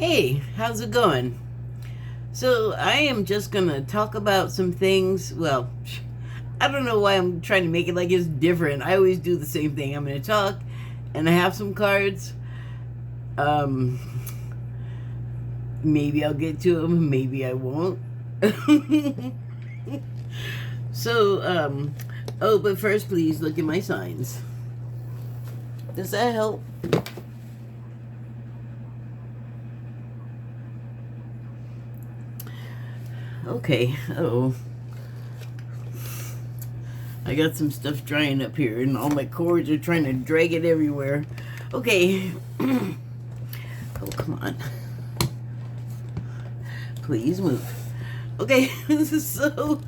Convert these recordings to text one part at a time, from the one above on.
Hey, how's it going? So, I am just gonna talk about some things. Well, I don't know why I'm trying to make it like it's different. I always do the same thing. I'm gonna talk, and I have some cards. Um, Maybe I'll get to them, maybe I won't. so, oh, but first, please look at my signs. Does that help? Okay, oh. I got some stuff drying up here, and all my cords are trying to drag it everywhere. Okay. Oh, come on. Please move. Okay, so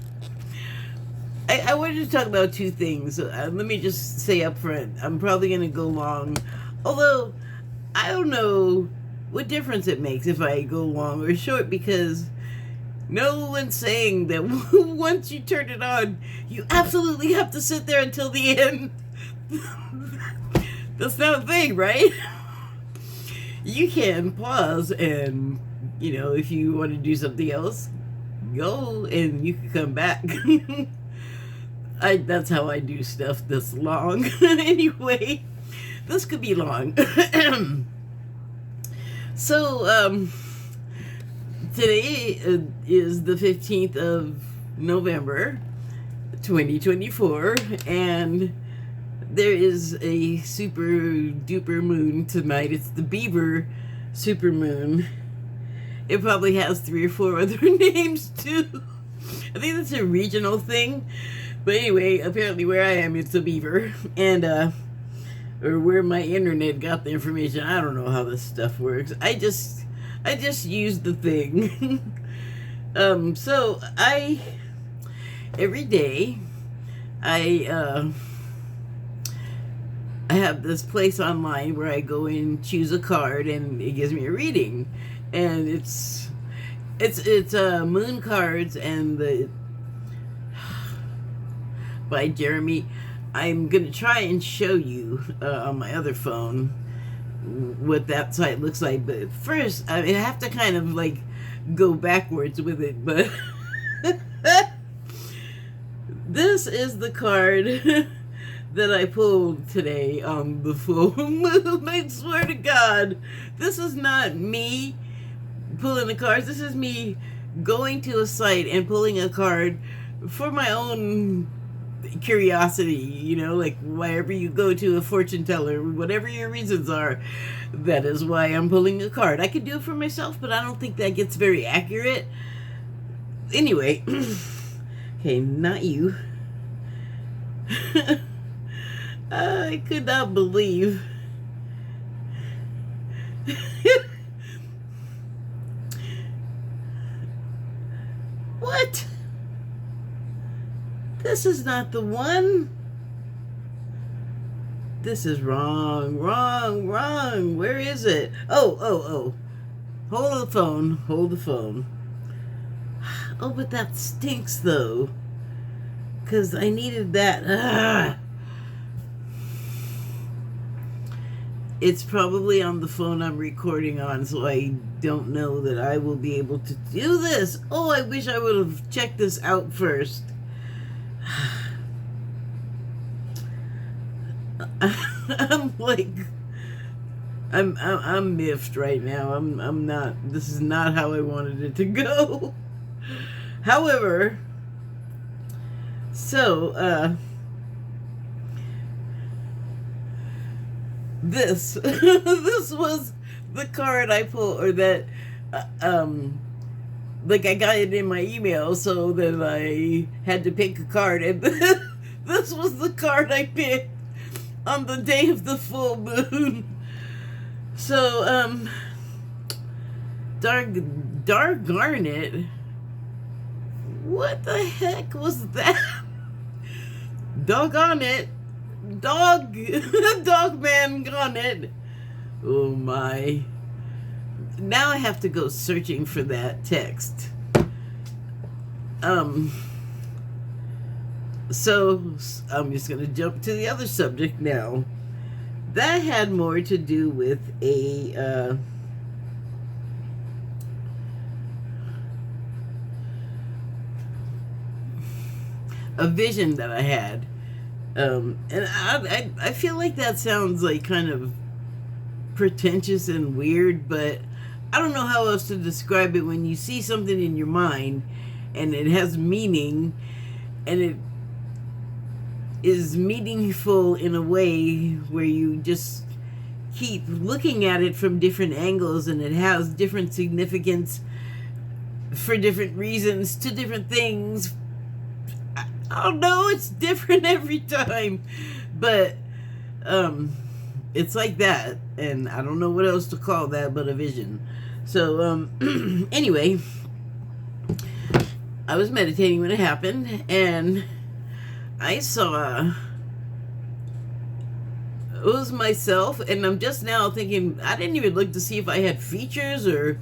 I wanted to talk about two things. Let me just say up front, I'm probably going to go long. Although, I don't know what difference it makes if I go long or short, because no one's saying that once you turn it on, you absolutely have to sit there until the end. That's not a thing, right? You can pause and, if you want to do something else, go and you can come back. That's how I do stuff this long. Anyway, this could be long. So, today is the 15th of November, 2024, and there is a super duper moon tonight. It's the Beaver super moon. It probably has 3 or 4 other names too. I think that's a regional thing. But anyway, apparently where I am, it's a beaver. And, or where my internet got the information. I don't know how this stuff works. I just used the thing. So every day, I have this place online where I go and choose a card, and it gives me a reading. And it's moon cards, and the by Jeremy. I'm gonna try and show you on my other phone what that site looks like, but first I have to kind of like go backwards with it. But this is the card that I pulled today on the full moon. I swear to God, this is not me pulling the cards. This is me going to a site and pulling a card for my own curiosity, like wherever you go to a fortune teller, whatever your reasons are, that is why I'm pulling a card. I could do it for myself, but I don't think that gets very accurate. Anyway, okay, not you. I could not believe what? This is not the one. This is wrong. Where is it? Oh. Hold the phone. Oh, but that stinks though. Because I needed that. It's probably on the phone I'm recording on, so I don't know that I will be able to do this. Oh, I wish I would have checked this out first. I'm like, I'm miffed right now. I'm not. This is not how I wanted it to go. However, so this this was the card I pulled, or that like I got it in my email, so that I had to pick a card, and this was the card I picked on the day of the full moon. So, darn it. What the heck was that? Doggone it. Dog man gone it. Oh my. Now I have to go searching for that text. So I'm just going to jump to the other subject now. That had more to do with a a vision that I had. And I feel like that sounds like kind of pretentious and weird, but I don't know how else to describe it when you see something in your mind and it has meaning and it is meaningful in a way where you just keep looking at it from different angles and it has different significance for different reasons to different things. I don't know, it's different every time, but it's like that, and I don't know what else to call that but a vision. So anyway, I was meditating when it happened, and I saw it was myself, and I'm just now thinking, I didn't even look to see if I had features or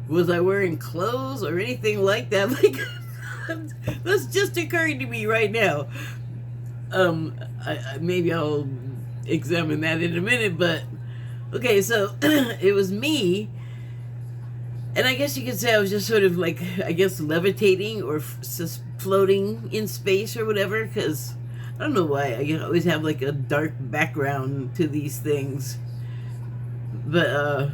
was I wearing clothes or anything like that. Like, that's just occurring to me right now. Maybe I'll examine that in a minute, but okay, so it was me, and I guess you could say I was just sort of like, I guess, levitating or just floating in space or whatever, because I don't know why I always have like a dark background to these things, but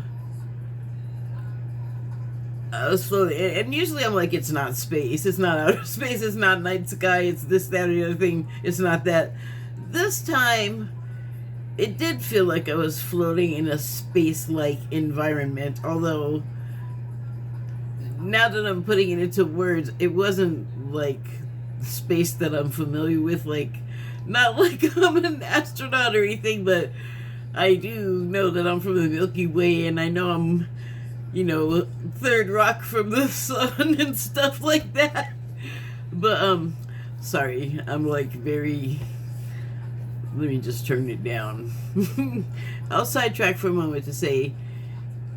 I was floating, and usually I'm like, it's not space, it's not outer space, it's not night sky, it's this, that, or the other thing, it's not that. This time, it did feel like I was floating in a space-like environment, although, now that I'm putting it into words, it wasn't like space that I'm familiar with, like, not like I'm an astronaut or anything, but I do know that I'm from the Milky Way, and I know I'm, you know, third rock from the sun and stuff like that. But, sorry, I'm like very, let me just turn it down. I'll sidetrack for a moment to say,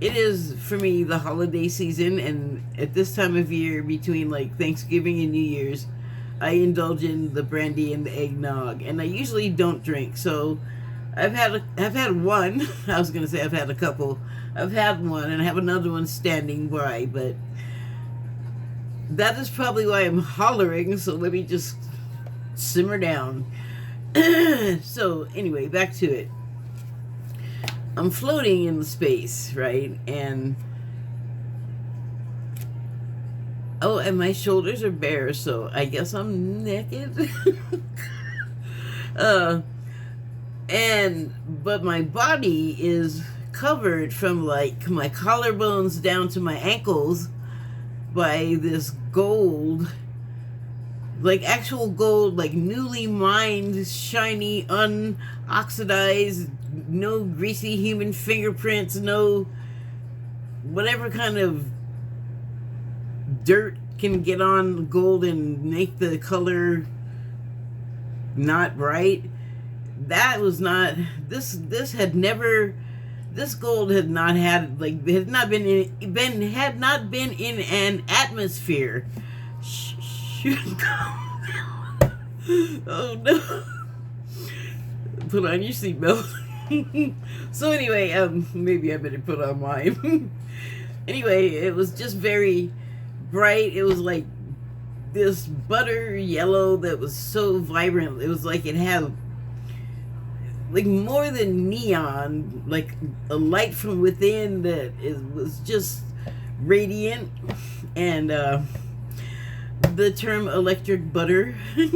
it is, for me, the holiday season, and at this time of year, between like Thanksgiving and New Year's, I indulge in the brandy and the eggnog, and I usually don't drink, so I've had one. I was gonna say I've had a couple. I've had one, and I have another one standing by, but that is probably why I'm hollering, so let me just simmer down. So, anyway, back to it. I'm floating in the space, right? And oh, and my shoulders are bare, so I guess I'm naked. But my body is covered from like my collarbones down to my ankles by this gold, like actual gold, like newly mined, shiny, unoxidized, no greasy human fingerprints, no whatever kind of dirt can get on gold and make the color not bright. That was not, this gold had not had, like, had not been in an atmosphere. Oh no. Put on your seatbelt. So anyway, maybe I better put on mine. Anyway, it was just very bright. It was like this butter yellow that was so vibrant. It was like it had like more than neon, like a light from within that was just radiant. And the term electric butter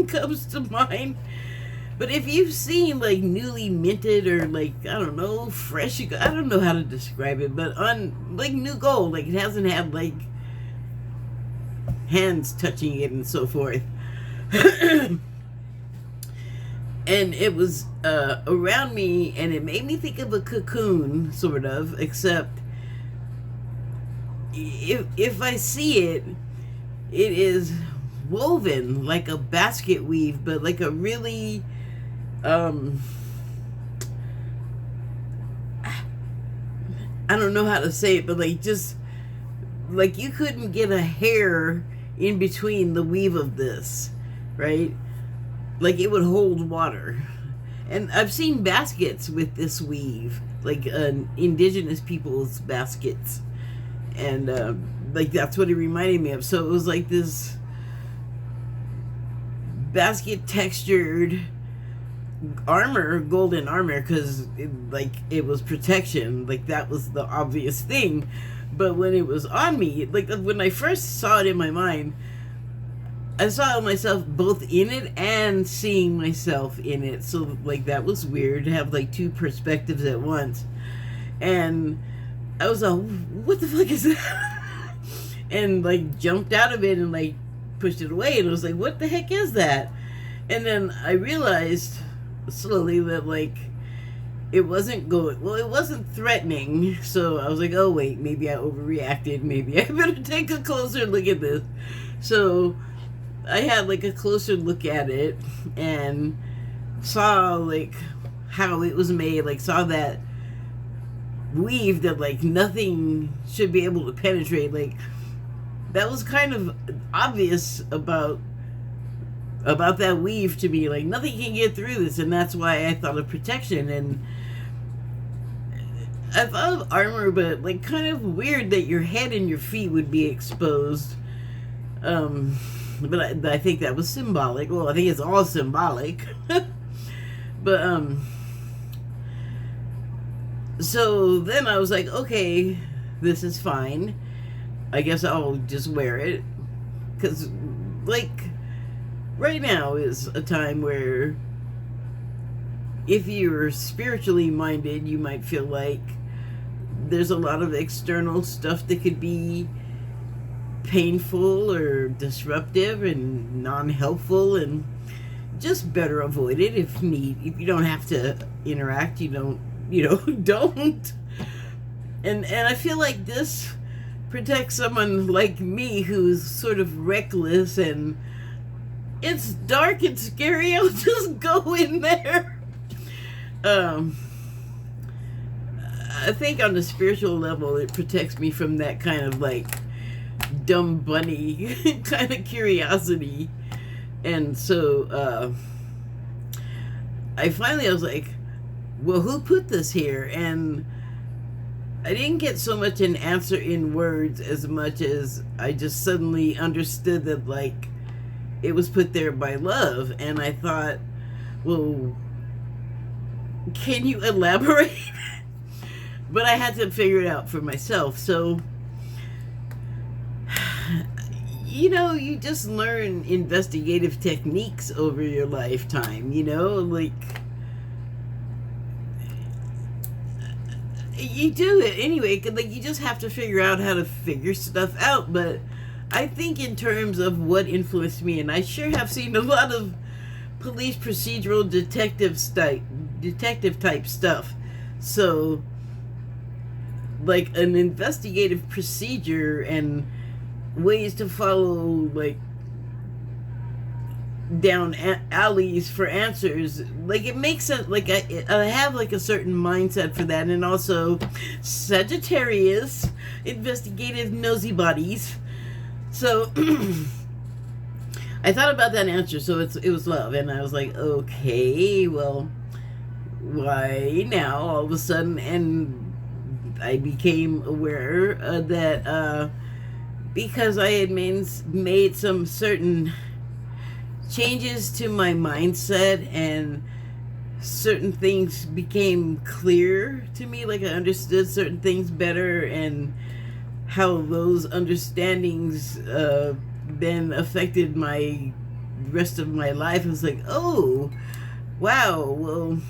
comes to mind. But if you've seen like newly minted or like, I don't know, fresh, I don't know how to describe it, but on like new gold, like it hasn't had like hands touching it and so forth. And it was around me, and it made me think of a cocoon, sort of, except if I see it, it is woven like a basket weave, but like a really I don't know how to say it, but like just like you couldn't get a hair in between the weave of this, right? Like it would hold water. And I've seen baskets with this weave, like indigenous people's baskets, and like that's what it reminded me of. So it was like this basket textured armor, golden armor, because it was protection. Like, that was the obvious thing. But when it was on me, like when I first saw it in my mind, I saw myself both in it and seeing myself in it. So like that was weird to have like two perspectives at once. And I was like, what the fuck is that? And like jumped out of it and like pushed it away, and I was like, what the heck is that? And then I realized slowly that like it wasn't threatening. So I was like, oh wait, maybe I overreacted, maybe I better take a closer look at this. So I had like a closer look at it and saw like how it was made, like saw that weave that like nothing should be able to penetrate. Like that was kind of obvious about that weave to me. Like nothing can get through this, and that's why I thought of protection. And I thought of armor, but like kind of weird that your head and your feet would be exposed. But I think that was symbolic. Well, I think it's all symbolic. But so then I was like, okay, this is fine. I guess I'll just wear it, because like right now is a time where if you're spiritually minded, you might feel like there's a lot of external stuff that could be painful or disruptive and non-helpful, and just better avoid it if you don't have to interact, don't. And I feel like this protects someone like me who's sort of reckless, and it's dark and scary. I'll just go in there. I think on the spiritual level, it protects me from that kind of like dumb bunny kind of curiosity. And so I was like, well, who put this here? And I didn't get so much an answer in words as much as I just suddenly understood that like it was put there by love. And I thought, well, can you elaborate? But I had to figure it out for myself. So you just learn investigative techniques over your lifetime, like you do it anyway. Like you just have to figure out how to figure stuff out. But I think in terms of what influenced me, and I sure have seen a lot of police procedural detective type stuff. So like an investigative procedure and ways to follow like down alleys for answers, like it makes sense. Like I have like a certain mindset for that. And also Sagittarius, investigative nosy bodies. So I thought about that answer. So it was love. And I was like, okay, well, why now all of a sudden? And I became aware that because I had made some certain changes to my mindset, and certain things became clear to me. Like I understood certain things better, and how those understandings then affected my rest of my life. I was like, oh, wow, well,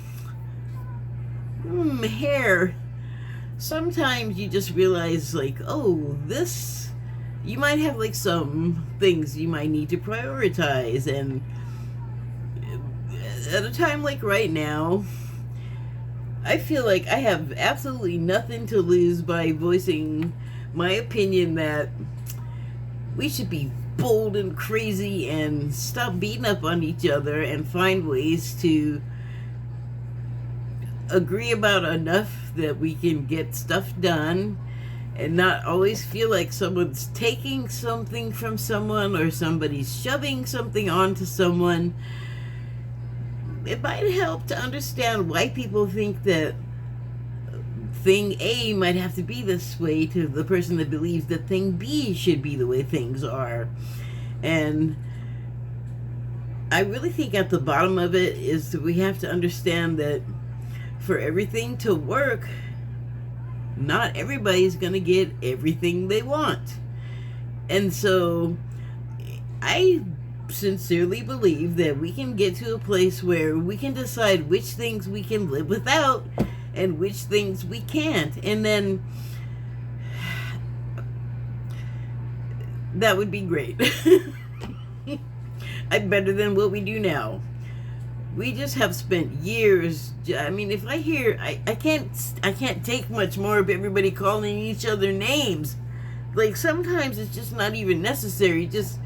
hair. Sometimes you just realize like, oh, you might have like some things you might need to prioritize. And at a time like right now, I feel like I have absolutely nothing to lose by voicing my opinion that we should be bold and crazy and stop beating up on each other and find ways to agree about enough that we can get stuff done, and not always feel like someone's taking something from someone or somebody's shoving something onto someone. It might help to understand why people think that thing A might have to be this way to the person that believes that thing B should be the way things are. And I really think at the bottom of it is that we have to understand that for everything to work, not everybody's going to get everything they want. And so I sincerely believe that we can get to a place where we can decide which things we can live without and which things we can't. And then that would be great. I'm better than what we do now. We just have spent years. I mean, if I hear, I can't take much more of everybody calling each other names. Like, sometimes it's just not even necessary. Just,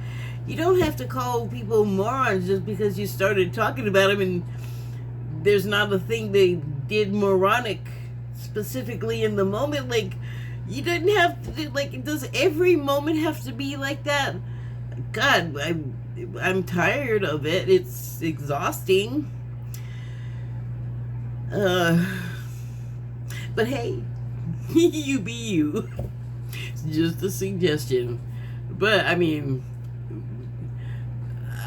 you don't have to call people morons just because you started talking about them and there's not a thing they did moronic specifically in the moment. Like, you didn't have to do, like, does every moment have to be like that? God, I'm tired of it. It's exhausting. But hey, you be you. It's just a suggestion. But I mean,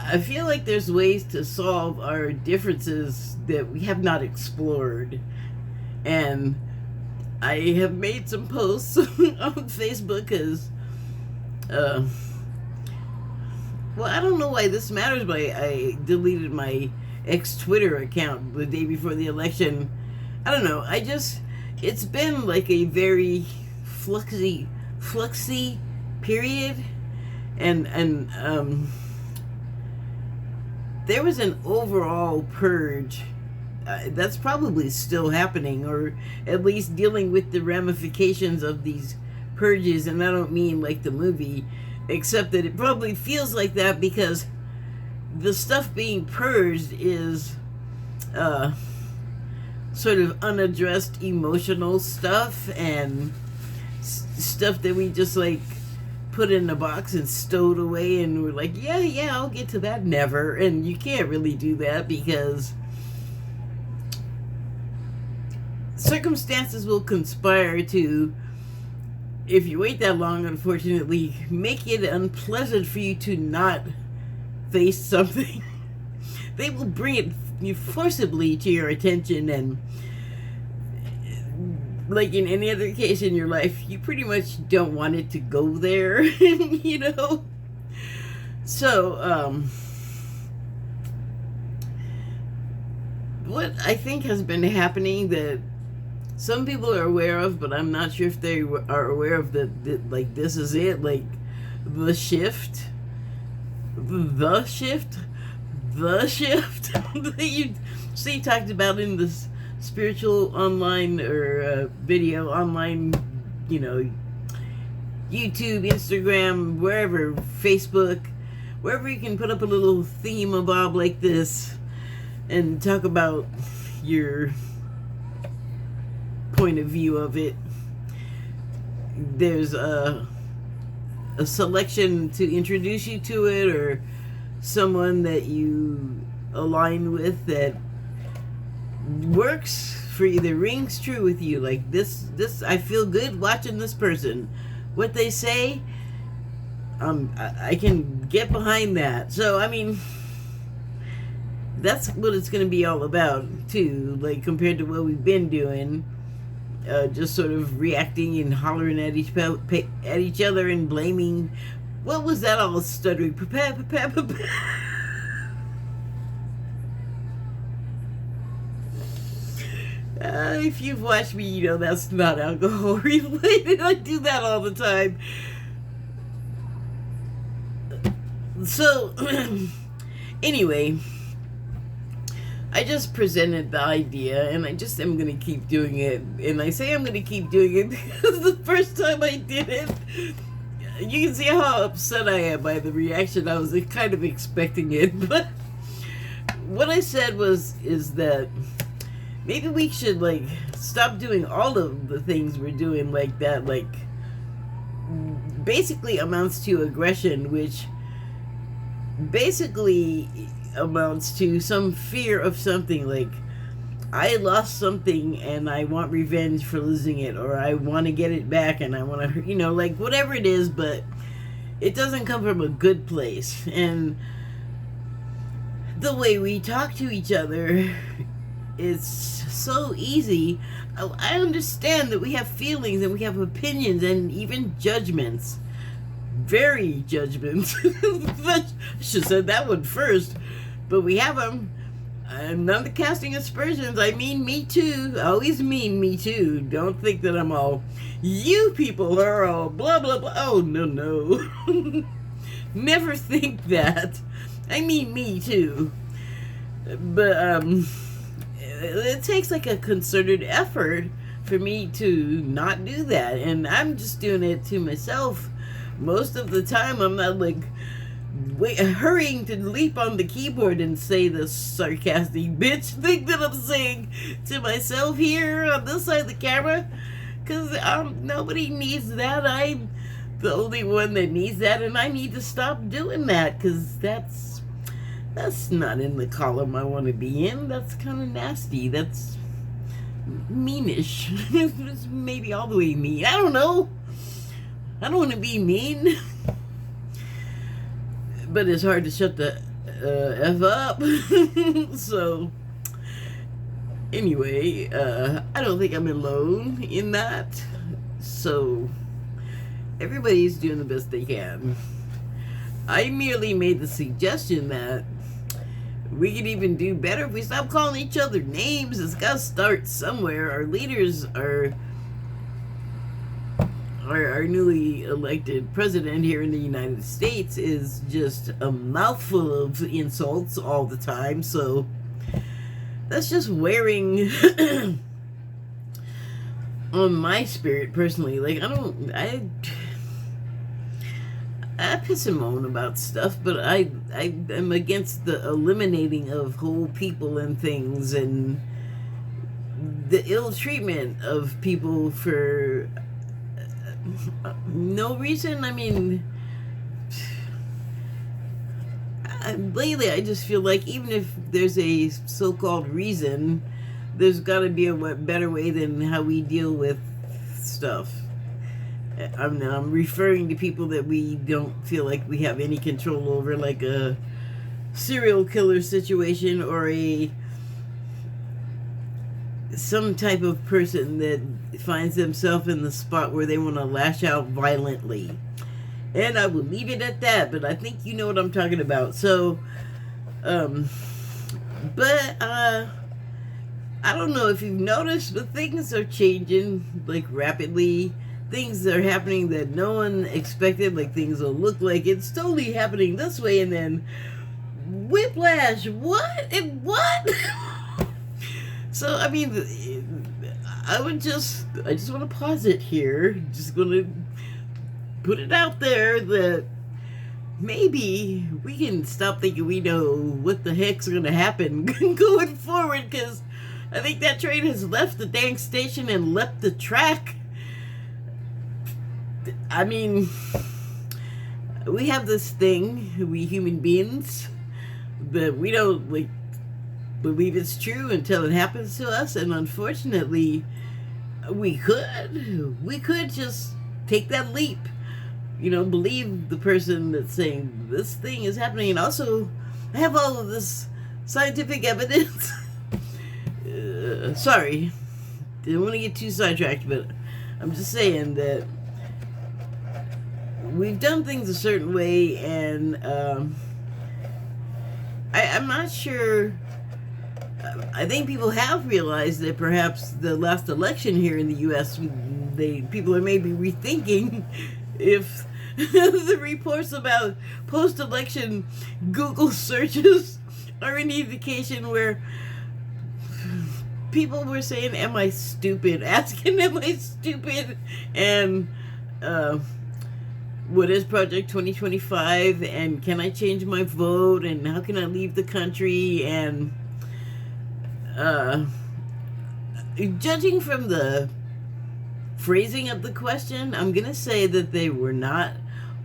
I feel like there's ways to solve our differences that we have not explored. And I have made some posts on Facebook because, well, I don't know why this matters, but I deleted my ex-Twitter account the day before the election. I don't know. It's been like a very fluxy period. And there was an overall purge that's probably still happening, or at least dealing with the ramifications of these purges. And I don't mean like the movie, except that it probably feels like that because the stuff being purged is sort of unaddressed emotional stuff and stuff that we just like put in a box and stowed away, and we're like, yeah, I'll get to that never. And you can't really do that because circumstances will conspire to, if you wait that long, unfortunately, make it unpleasant for you to not face something. They will bring it forcibly to your attention, and like in any other case in your life, you pretty much don't want it to go there, you know? So, what I think has been happening that some people are aware of, but I'm not sure if they are aware of that, like, this is it, like, the shift that you see talked about in this spiritual online or video online, you know, YouTube, Instagram, wherever, Facebook, wherever you can put up a little thingamabob like this and talk about your point of view of it. There's a selection to introduce you to it, or someone that you align with that works for you, that rings true with you. Like this I feel good watching this person. What they say, I can get behind that. So I mean, that's what it's going to be all about too, like compared to what we've been doing. Just sort of reacting and hollering at each other and blaming. What was that all stuttering? If you've watched me, you know that's not alcohol related. I do that all the time. So, anyway, I just presented the idea, and I just am going to keep doing it. And I say I'm going to keep doing it because the first time I did it, you can see how upset I am by the reaction. I was kind of expecting it. But what I said is that maybe we should, like, stop doing all of the things we're doing like that. Like, basically amounts to aggression, which basically amounts to some fear of something. Like, I lost something and I want revenge for losing it, or I want to get it back and I want to, you know, like whatever it is, but it doesn't come from a good place. And the way we talk to each other is so easy. I understand that we have feelings and we have opinions and even judgments. Very judgments. I should have said that one first. But we have them. I'm not casting aspersions. I mean me too. I always mean me too. Don't think that I'm all, you people are all blah blah blah. Oh, no, no. Never think that. I mean me too. But it takes like a concerted effort for me to not do that. And I'm just doing it to myself. Most of the time I'm not like hurrying to leap on the keyboard and say the sarcastic bitch thing that I'm saying to myself here on this side of the camera, because nobody needs that. I'm the only one that needs that, and I need to stop doing that, because that's not in the column I want to be in. That's kind of nasty. That's meanish. It's maybe all the way mean. I don't know. I don't want to be mean. But it's hard to shut the F up. So, anyway, I don't think I'm alone in that. So, everybody's doing the best they can. I merely made the suggestion that we could even do better if we stop calling each other names. It's got to start somewhere. Our leaders are... Our newly elected president here in the United States is just a mouthful of insults all the time, so that's just wearing on my spirit personally. Like, I piss and moan about stuff, but I am against the eliminating of whole people and things, and the ill treatment of people for no reason. I mean, lately I just feel like even if there's a so-called reason, there's got to be a better way than how we deal with stuff. I'm referring to people that we don't feel like we have any control over, like a serial killer situation or some type of person that finds themselves in the spot where they want to lash out violently. And I will leave it at that, but I think you know what I'm talking about. So, but I don't know if you've noticed, but things are changing, like, rapidly. Things are happening that no one expected, like things will look like it's totally happening this way, and then whiplash, what? And what? So, I mean, I just want to pause it here. Just going to put it out there that maybe we can stop thinking we know what the heck's going to happen going forward, because I think that train has left the dang station and left the track. I mean, we have this thing, we human beings, that we don't, like, believe it's true until it happens to us, and unfortunately we could just take that leap, you know, believe the person that's saying this thing is happening. And also I have all of this scientific evidence. Sorry, didn't want to get too sidetracked, but I'm just saying that we've done things a certain way, and I'm not sure. I think people have realized that perhaps the last election here in the U.S., people are maybe rethinking if the reports about post-election Google searches are any indication, where people were saying, am I stupid? Asking, am I stupid? And what is Project 2025? And can I change my vote? And how can I leave the country? And judging from the phrasing of the question, I'm gonna say that they were not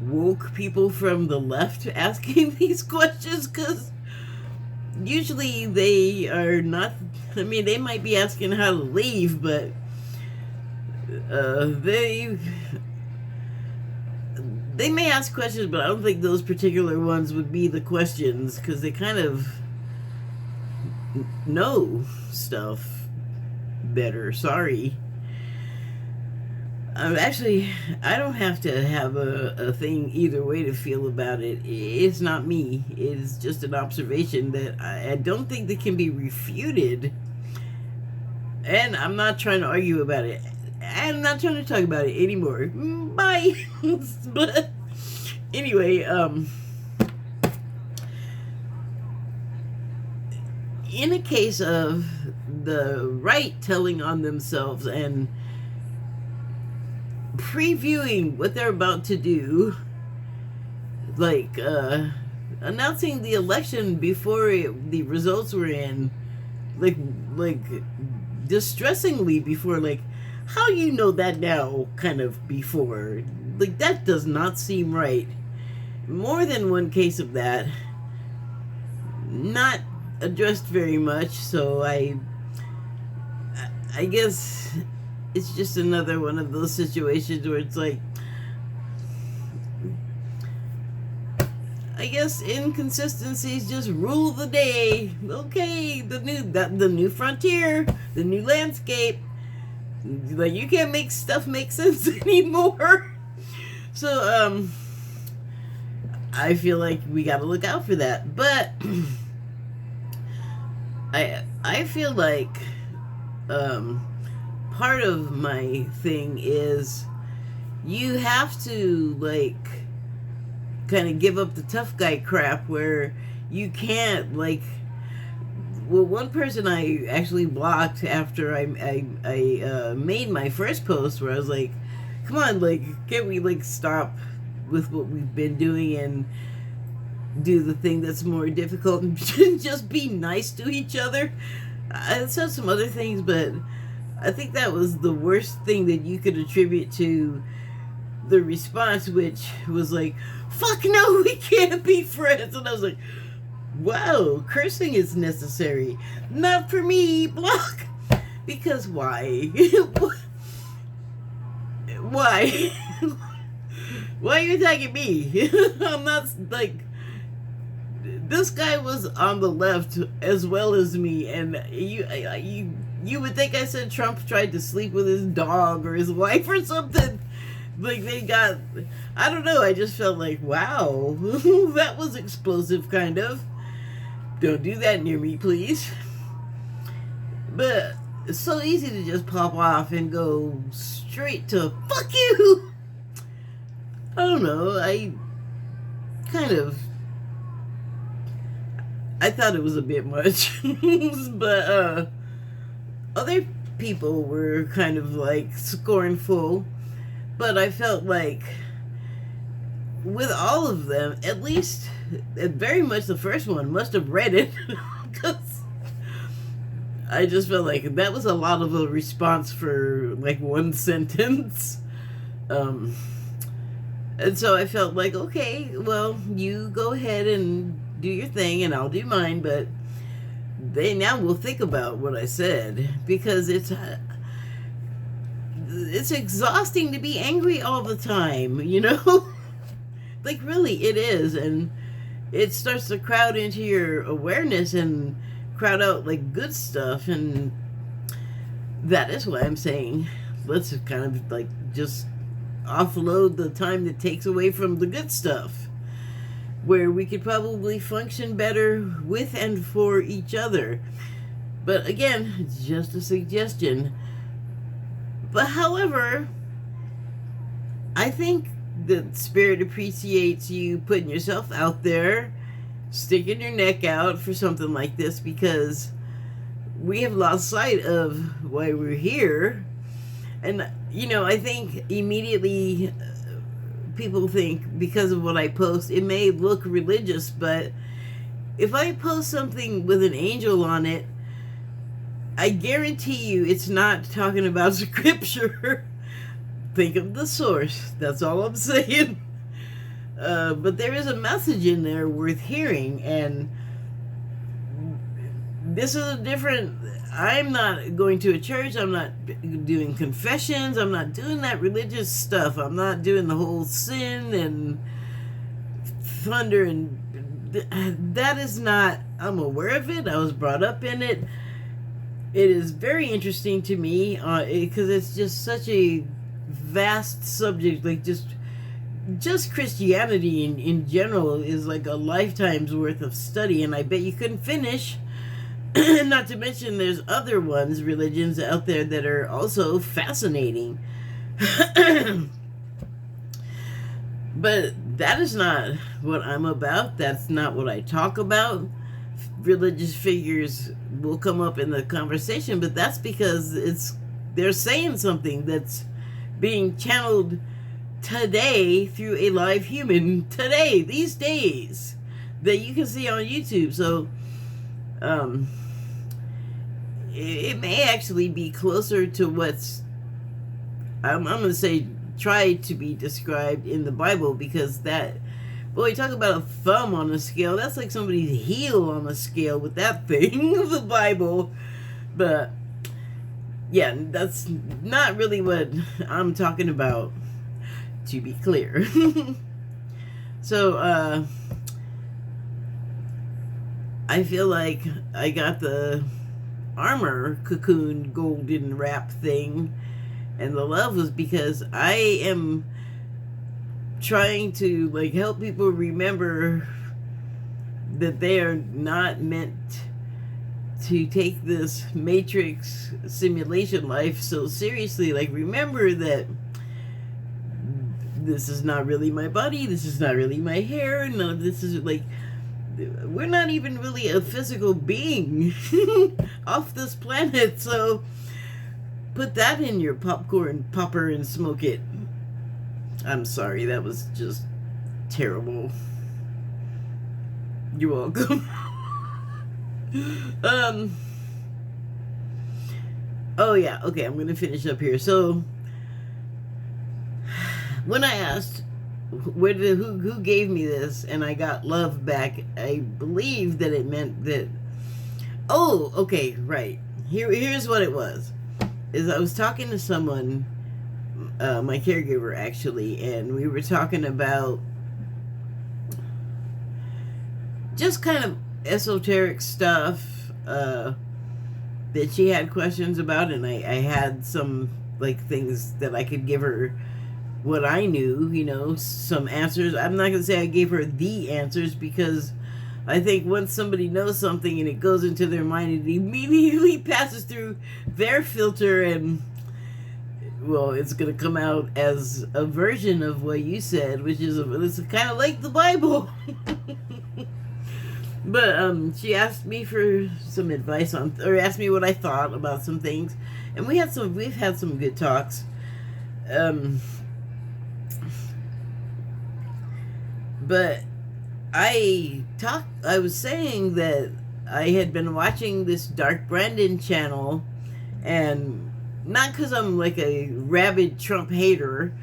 woke people from the left asking these questions, because usually they are not. I mean, they might be asking how to leave, but they may ask questions, but I don't think those particular ones would be the questions, because they kind of know stuff better. Sorry. Actually, I don't have to have a thing either way to feel about it. It's not me. It's just an observation that I don't think that can be refuted. And I'm not trying to argue about it. I'm not trying to talk about it anymore. Bye. But anyway, in a case of the right telling on themselves and previewing what they're about to do, like announcing the election before the results were in, like distressingly before, like, how you know that now kind of before, like, that does not seem right. More than one case of that, not addressed very much, so I guess it's just another one of those situations where it's like, I guess inconsistencies just rule the day. Okay, the new frontier, the new landscape. Like, you can't make stuff make sense anymore. So I feel like we got to look out for that. But I feel like part of my thing is you have to, like, kind of give up the tough guy crap where you can't, like, well, one person I actually blocked after I made my first post where I was like, come on, like, can't we, like, stop with what we've been doing and do the thing that's more difficult and just be nice to each other? I said some other things, but I think that was the worst thing that you could attribute to the response, which was like, fuck no, we can't be friends. And I was like, wow, cursing is necessary. Not for me, block. Because why? Why? Why are you attacking me? I'm not, like, this guy was on the left as well as me, and you would think I said Trump tried to sleep with his dog or his wife or something. Like, they got, I don't know, I just felt like, wow, that was explosive, kind of. Don't do that near me, please. But it's so easy to just pop off and go straight to fuck you. I don't know, I thought it was a bit much. But other people were kind of like scornful. But I felt like with all of them, at least very much the first one must have read it. Because I just felt like that was a lot of a response for like one sentence. And so I felt like, okay, well, you go ahead and do your thing and I'll do mine, but they now will think about what I said, because it's exhausting to be angry all the time, you know? Like, really, it is. And it starts to crowd into your awareness and crowd out, like, good stuff. And that is why I'm saying, let's kind of, like, just offload the time that takes away from the good stuff, where we could probably function better with and for each other. But again, it's just a suggestion. But however, I think the spirit appreciates you putting yourself out there, sticking your neck out for something like this, because we have lost sight of why we're here. And, you know, I think immediately people think because of what I post, it may look religious, but if I post something with an angel on it, I guarantee you it's not talking about scripture. Think of the source. That's all I'm saying. But there is a message in there worth hearing, and this is a different... I'm not going to a church. I'm not doing confessions. I'm not doing that religious stuff. I'm not doing the whole sin and thunder and that is not, I'm aware of it. I was brought up in it. It is very interesting to me because it's just such a vast subject. Like just Christianity in general is like a lifetime's worth of study, and I bet you couldn't finish. Not to mention there's other religions out there that are also fascinating. But that is not what I'm about. That's not what I talk about. Religious figures will come up in the conversation, but that's because they're saying something that's being channeled today through a live human today, these days, that you can see on YouTube. So it may actually be closer to what's I'm going to say try to be described in the Bible, because that, boy, talk about a thumb on a scale. That's like somebody's heel on a scale with that thing of the Bible. But yeah, that's not really what I'm talking about, to be clear. So I feel like I got the armor cocoon golden wrap thing, and the love was because I am trying to like help people remember that they are not meant to take this matrix simulation life so seriously. Like, remember that this is not really my body, this is not really my hair, none of this is like, we're not even really a physical being off this planet. So put that in your popcorn popper and smoke it. I'm sorry, that was just terrible. You're welcome. Oh yeah, okay, I'm gonna finish up here. So when I asked who gave me this and I got love back, I believe that it meant that, oh, okay, right. Here's what it was. Is I was talking to someone, my caregiver actually, and we were talking about just kind of esoteric stuff that she had questions about, and I had some like things that I could give her what I knew, you know, some answers. I'm not gonna say I gave her the answers, because I think once somebody knows something and it goes into their mind, it immediately passes through their filter, and well, it's gonna come out as a version of what you said, which is it's kind of like the Bible. But she asked me for some advice on, or asked me what I thought about some things, and we've had some good talks. But I was saying that I had been watching this Dark Brandon channel, and not because I'm like a rabid Trump hater.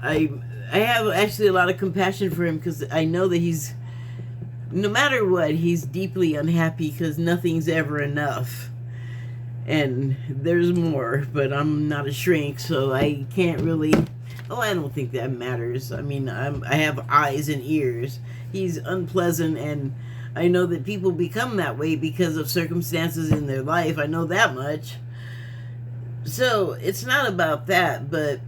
I have actually a lot of compassion for him, because I know that he's, no matter what, he's deeply unhappy because nothing's ever enough. And there's more, but I'm not a shrink, so I can't really, I don't think that matters. I mean, I have eyes and ears. He's unpleasant, and I know that people become that way because of circumstances in their life. I know that much. So it's not about that, but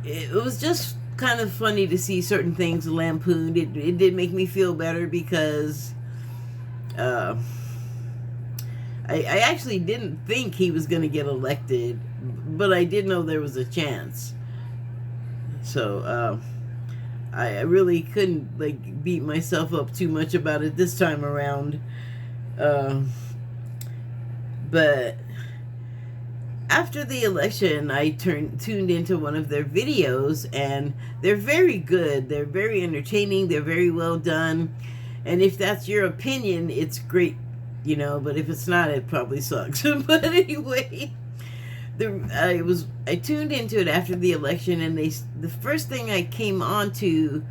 it was just kind of funny to see certain things lampooned. It did make me feel better, because I actually didn't think he was going to get elected, but I did know there was a chance. So I really couldn't like beat myself up too much about it this time around. But after the election, I tuned into one of their videos, and they're very good. They're very entertaining. They're very well done. And if that's your opinion, it's great, you know, but if it's not, it probably sucks. But anyway, I tuned into it after the election, and the first thing I came onto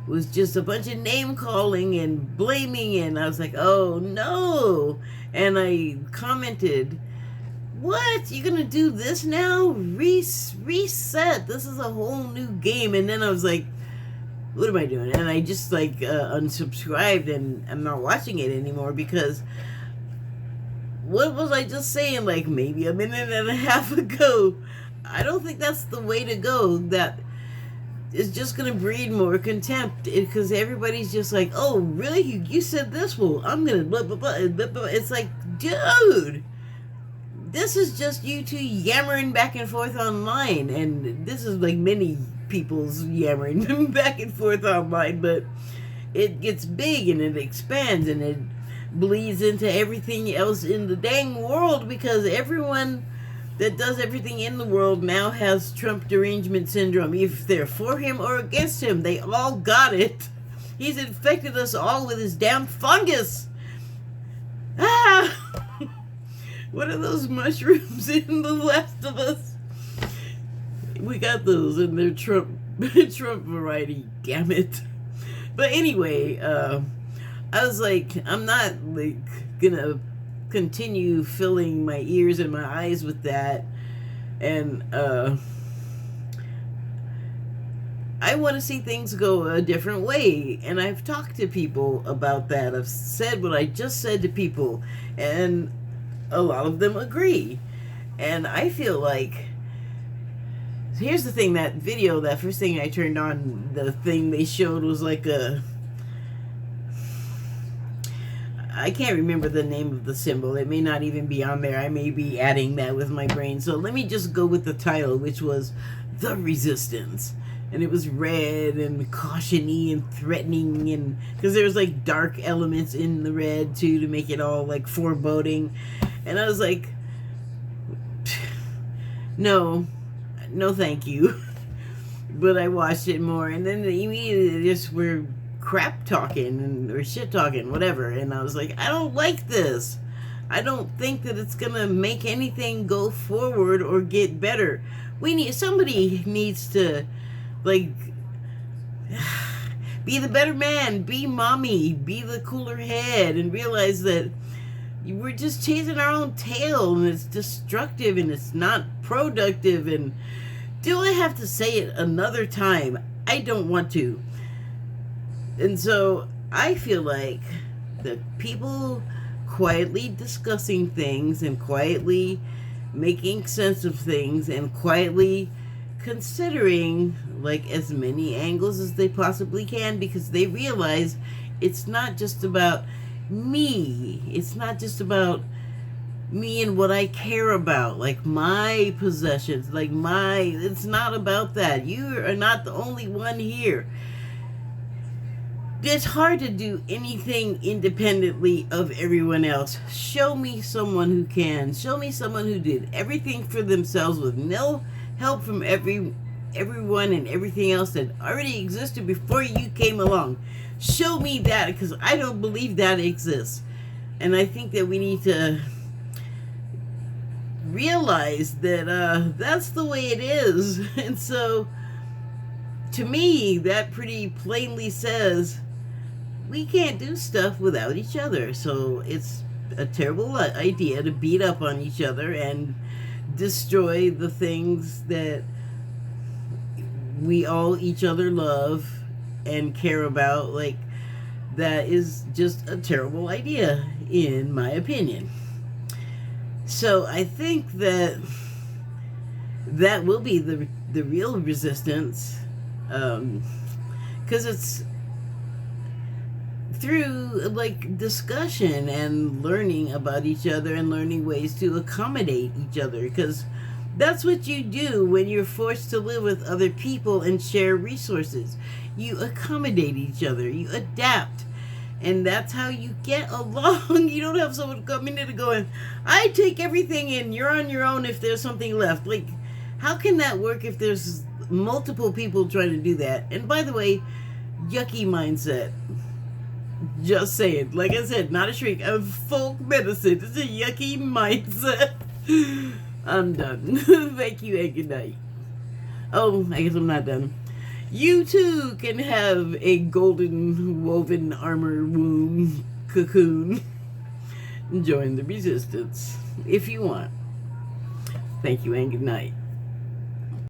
was just a bunch of name calling and blaming, and I was like, oh no. And I commented what? You're gonna do this now? Reset. This is a whole new game. And then I was like, what am I doing? And I just like unsubscribed, and I'm not watching it anymore because what was I just saying? Like maybe a minute and a half ago. I don't think that's the way to go. That is just gonna breed more contempt because everybody's just like, oh, really? You said this? Well, I'm gonna blah blah blah, blah, blah. It's like, dude, this is just you two yammering back and forth online, and this is like many people's yammering back and forth online, but it gets big and it expands and it bleeds into everything else in the dang world because everyone that does everything in the world now has Trump derangement syndrome. If they're for him or against him, they all got it. He's infected us all with his damn fungus. Ah! What are those mushrooms in The Last of Us? We got those in their Trump variety, damn it. But anyway, I was like, I'm not like gonna continue filling my ears and my eyes with that. And I want to see things go a different way. And I've talked to people about that. I've said what I just said to people, and a lot of them agree. And I feel like, here's the thing, that video, that first thing I turned on, the thing they showed was like I can't remember the name of the symbol. It may not even be on there. I may be adding that with my brain. So let me just go with the title, which was The Resistance. And it was red and caution-y and threatening, and because there was like dark elements in the red too to make it all like foreboding. And I was like, no thank you. But I watched it more, and then immediately just were crap talking or shit talking, whatever. And I was like, I don't like this. I don't think that it's gonna make anything go forward or get better. Somebody needs to like be the better man, be mommy, be the cooler head, and realize that we're just chasing our own tail, and it's destructive and it's not productive. And do I have to say it another time? I don't want to. And so I feel like the people quietly discussing things and quietly making sense of things and quietly considering like as many angles as they possibly can, because they realize it's not just about me. It's not just about me and what I care about, like my possessions, like it's not about that. You are not the only one here. It's hard to do anything independently of everyone else. Show me someone who can. Show me someone who did everything for themselves with no help from everyone and everything else that already existed before you came along. Show me that, because I don't believe that exists. And I think that we need to realize that that's the way it is. And so, to me, that pretty plainly says we can't do stuff without each other. So it's a terrible idea to beat up on each other and destroy the things that we all each other love and care about. Like, that is just a terrible idea, in my opinion. So I think that will be the real resistance, because it's through like discussion and learning about each other and learning ways to accommodate each other, because that's what you do when you're forced to live with other people and share resources. You accommodate each other, you adapt, and that's how you get along. You don't have someone coming in and going, I take everything and you're on your own if there's something left. Like, how can that work if there's multiple people trying to do that? And by the way, yucky mindset. Just saying. Like I said, not a shriek. I'm folk medicine. It's a yucky mindset. I'm done. Thank you and good night. Oh, I guess I'm not done. You too can have a golden woven armor cocoon. Join the resistance if you want. Thank you and good night.